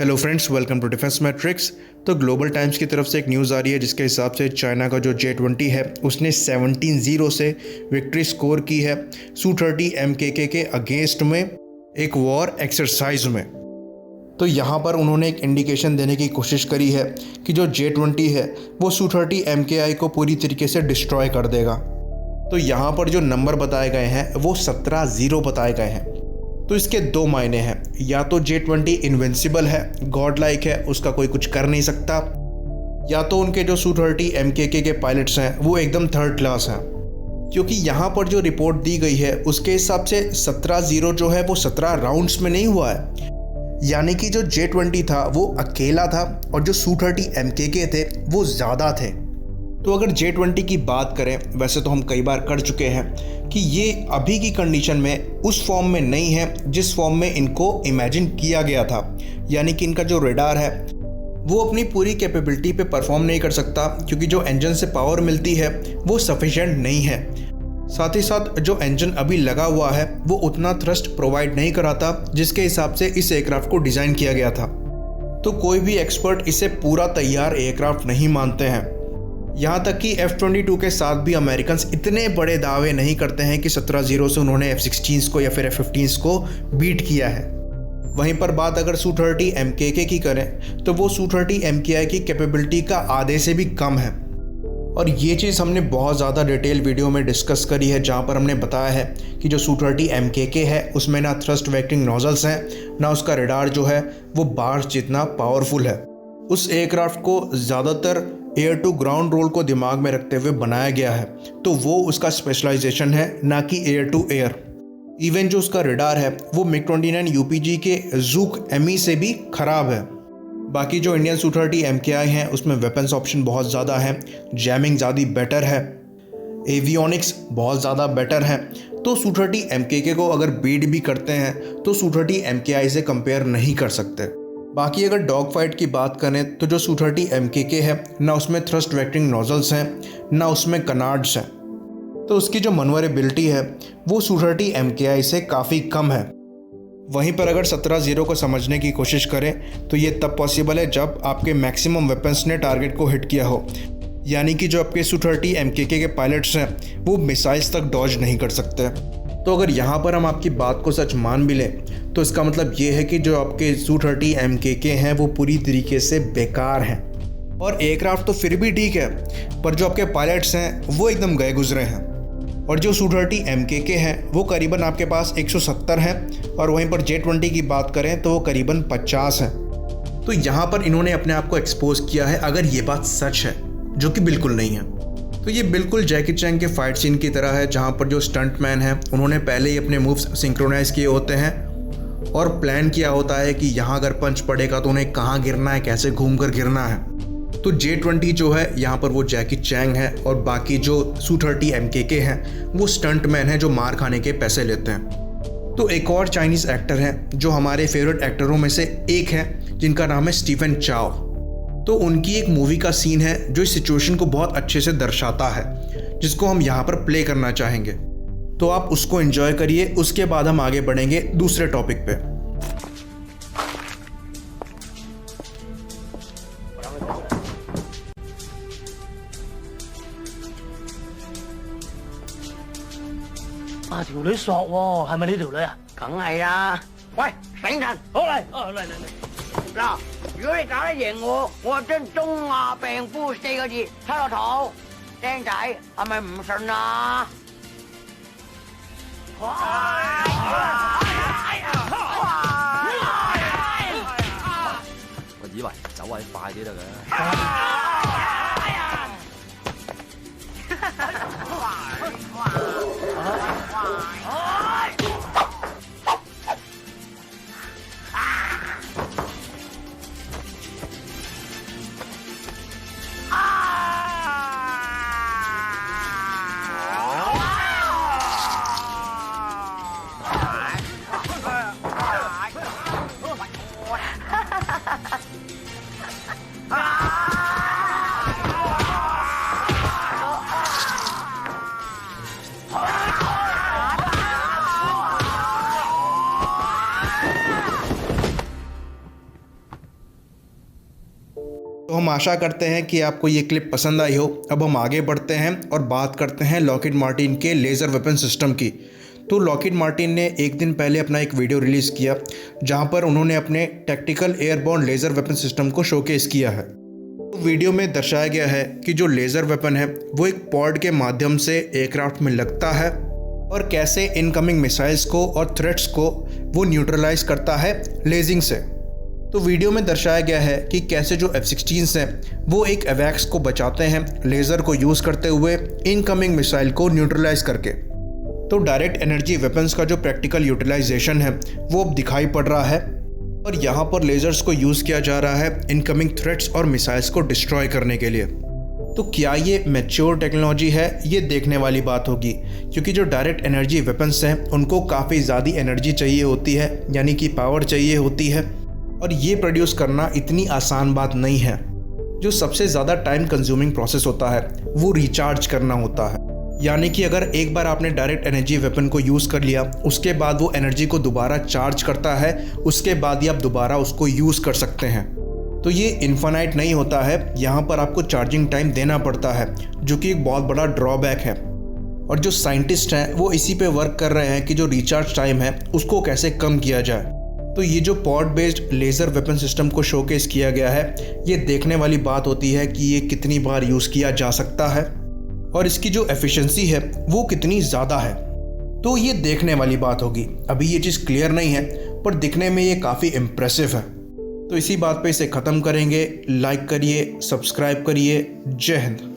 Hello friends, welcome to defence matrix. तो Global Times की तरफ से एक न्यूज़ आ रही है जिसके हिसाब से चाइना का जो J-20 है उसने 17-0 से विक्ट्री स्कोर की है Su-30 MKK के अगेंस्ट में एक वॉर एक्सरसाइज में। तो यहाँ पर उन्होंने एक इंडिकेशन देने की कोशिश करी है कि जो J-20 है वो Su-30 MKI को पूरी तरीके से डिस्ट्रॉय कर देगा। तो यहाँ पर जो नंबर बताए गए हैं वो 17-0 बताए गए हैं। तो इसके दो मायने हैं, या तो J-20 इनविंसिबल है, गॉड लाइक है, उसका कोई कुछ कर नहीं सकता, या तो उनके जो Su-30 MKK के पायलट्स हैं वो एकदम थर्ड क्लास हैं। क्योंकि यहाँ पर जो रिपोर्ट दी गई है उसके हिसाब से 17-0 जो है वो 17 राउंड्स में नहीं हुआ है, यानी कि जो J-20 था वो अकेला था और जो Su-30 MKK थे वो ज़्यादा थे। तो अगर J-20 की बात करें, वैसे तो हम कई बार कर चुके हैं कि ये अभी की कंडीशन में उस फॉर्म में नहीं है जिस फॉर्म में इनको इमेजिन किया गया था, यानी कि इनका जो रेडार है वो अपनी पूरी कैपेबिलिटी पे परफॉर्म नहीं कर सकता क्योंकि जो इंजन से पावर मिलती है वो सफिशिएंट नहीं है। साथ ही साथ जो इंजन अभी लगा हुआ है वो उतना थ्रस्ट प्रोवाइड नहीं कराता जिसके हिसाब से इस एयरक्राफ्ट को डिज़ाइन किया गया था। तो कोई भी एक्सपर्ट इसे पूरा तैयार एयरक्राफ्ट नहीं मानते हैं। यहाँ तक कि F-22 के साथ भी अमेरिकन इतने बड़े दावे नहीं करते हैं कि 17-0 से उन्होंने F-16 को या फिर F-15 को बीट किया है। वहीं पर बात अगर Su-30 MKK की करें तो वो Su-30 MKI की कैपेबिलिटी का आधे से भी कम है। और ये चीज़ हमने बहुत ज़्यादा डिटेल वीडियो में डिस्कस करी है, जहाँ पर हमने बताया है कि जो Su-30 MKK है उसमें ना थ्रस्ट वेक्टिंग नोजल्स हैं, ना उसका रेडार जो है वो बार्स जितना पावरफुल है। उस एयरक्राफ्ट को ज़्यादातर एयर टू ग्राउंड रोल को दिमाग में रखते हुए बनाया गया है, तो वो उसका स्पेशलाइजेशन है, ना कि एयर टू एयर। इवन जो उसका रेडार है वो MiG-29 UPG के Zhuk ME से भी ख़राब है। बाकी जो इंडियन Su-30 MKI हैं उसमें वेपन्स ऑप्शन बहुत ज़्यादा है, जैमिंग ज़्यादा बेटर है, एवियोनिक्स बहुत ज़्यादा बेटर है। तो Su-30 MKK को अगर बीट भी करते हैं तो Su-30 MKI से कंपेयर नहीं कर सकते। बाकी अगर डॉग फाइट की बात करें तो जो Su-30 MKK है ना उसमें थ्रस्ट वेक्टिंग नोजल्स हैं, ना उसमें कनार्ड्स हैं, तो उसकी जो मनवरेबिलिटी है वो Su-30 MKI से काफ़ी कम है। वहीं पर अगर 17-0 को समझने की कोशिश करें तो ये तब पॉसिबल है जब आपके मैक्सिमम वेपन्स ने टारगेट को हिट किया हो, यानी कि जो आपके Su-30 MKK के पायलट्स हैं वो मिसाइल्स तक डॉज नहीं कर सकते। तो अगर यहाँ पर हम आपकी बात को सच मान भी लें तो इसका मतलब ये है कि जो आपके Su-30 MKK हैं वो पूरी तरीके से बेकार हैं। और एयरक्राफ्ट तो फिर भी ठीक है, पर जो आपके पायलट्स हैं वो एकदम गए गुजरे हैं। और जो Su-30 MKK हैं वो करीबन आपके पास 170 हैं, और वहीं पर J-20 की बात करें तो वो करीबन 50 हैं। तो यहाँ पर इन्होंने अपने आप को एक्सपोज किया है, अगर ये बात सच है, जो कि बिल्कुल नहीं है। तो ये बिल्कुल जैकी चैन के फाइट सीन की तरह है, जहाँ पर जो स्टंटमैन है उन्होंने पहले ही अपने मूव्स सिंक्रोनाइज किए होते हैं और प्लान किया होता है कि यहाँ अगर पंच पड़ेगा तो उन्हें कहाँ गिरना है, कैसे घूमकर गिरना है। तो J-20 जो है यहाँ पर वो जैकी चैंग है, और बाकी जो Su-30 MKK हैं वो स्टंटमैन हैं जो मार खाने के पैसे लेते हैं। तो एक और चाइनीज़ एक्टर हैं जो हमारे फेवरेट एक्टरों में से एक हैं, जिनका नाम है स्टीफन चाओ। तो उनकी एक मूवी का सीन है जो इस सिचुएशन को बहुत अच्छे से दर्शाता है, जिसको हम यहाँ पर प्ले करना चाहेंगे। तो आप उसको एंजॉय करिए, उसके बाद हम आगे बढ़ेंगे दूसरे टॉपिक पे।啊，條女索喎，係咪呢條女啊？梗係啦！喂，醒神，好嚟，嚟。嗱，如果你搞得贏我，我就將中亞病夫4個字出個肚。僆仔係咪唔信啊？我以為走位快啲得嘅。तो हम आशा करते हैं कि आपको ये क्लिप पसंद आई हो। अब हम आगे बढ़ते हैं और बात करते हैं लॉकहीड मार्टिन के लेज़र वेपन सिस्टम की। तो लॉकहीड मार्टिन ने एक दिन पहले अपना एक वीडियो रिलीज़ किया जहां पर उन्होंने अपने tactical airborne laser weapon system को शोकेस किया है। तो वीडियो में दर्शाया गया है कि जो लेज़र वेपन है वो एक पॉड के माध्यम से एयरक्राफ्ट में लगता है और कैसे इनकमिंग मिसाइल्स को और थ्रेट्स को वो न्यूट्रलाइज करता है लेजिंग से। तो वीडियो में दर्शाया गया है कि कैसे जो F-16s हैं वो एक एवैक्स को बचाते हैं लेज़र को यूज़ करते हुए इनकमिंग मिसाइल को न्यूट्रलाइज करके। तो डायरेक्ट एनर्जी वेपन्स का जो प्रैक्टिकल यूटिलाइजेशन है वो अब दिखाई पड़ रहा है और यहाँ पर लेज़र्स को यूज़ किया जा रहा है इनकमिंग थ्रेट्स और मिसाइल्स को डिस्ट्रॉय करने के लिए। तो क्या ये मैच्योर टेक्नोलॉजी है, ये देखने वाली बात होगी, क्योंकि जो डायरेक्ट एनर्जी वेपन्स हैं उनको काफ़ी ज़्यादा एनर्जी चाहिए होती है, यानी कि पावर चाहिए होती है, और ये प्रोड्यूस करना इतनी आसान बात नहीं है। जो सबसे ज़्यादा टाइम कंज्यूमिंग प्रोसेस होता है वो रिचार्ज करना होता है, यानी कि अगर एक बार आपने डायरेक्ट एनर्जी वेपन को यूज़ कर लिया उसके बाद वो एनर्जी को दोबारा चार्ज करता है, उसके बाद ही आप दोबारा उसको यूज़ कर सकते हैं। तो ये इन्फिनाइट नहीं होता है, यहाँ पर आपको चार्जिंग टाइम देना पड़ता है, जो कि एक बहुत बड़ा ड्रॉबैक है। और जो साइंटिस्ट हैं वो इसी पे वर्क कर रहे हैं कि जो रिचार्ज टाइम है उसको कैसे कम किया जाए। तो ये जो pod based laser weapon system को शोकेस किया गया है, ये देखने वाली बात होती है कि ये कितनी बार यूज़ किया जा सकता है और इसकी जो एफिशिएंसी है वो कितनी ज़्यादा है। तो ये देखने वाली बात होगी। अभी ये चीज़ क्लियर नहीं है, पर दिखने में ये काफ़ी इम्प्रेसिव है। तो इसी बात पे इसे ख़त्म करेंगे। लाइक करिए, सब्सक्राइब करिए। जय हिंद।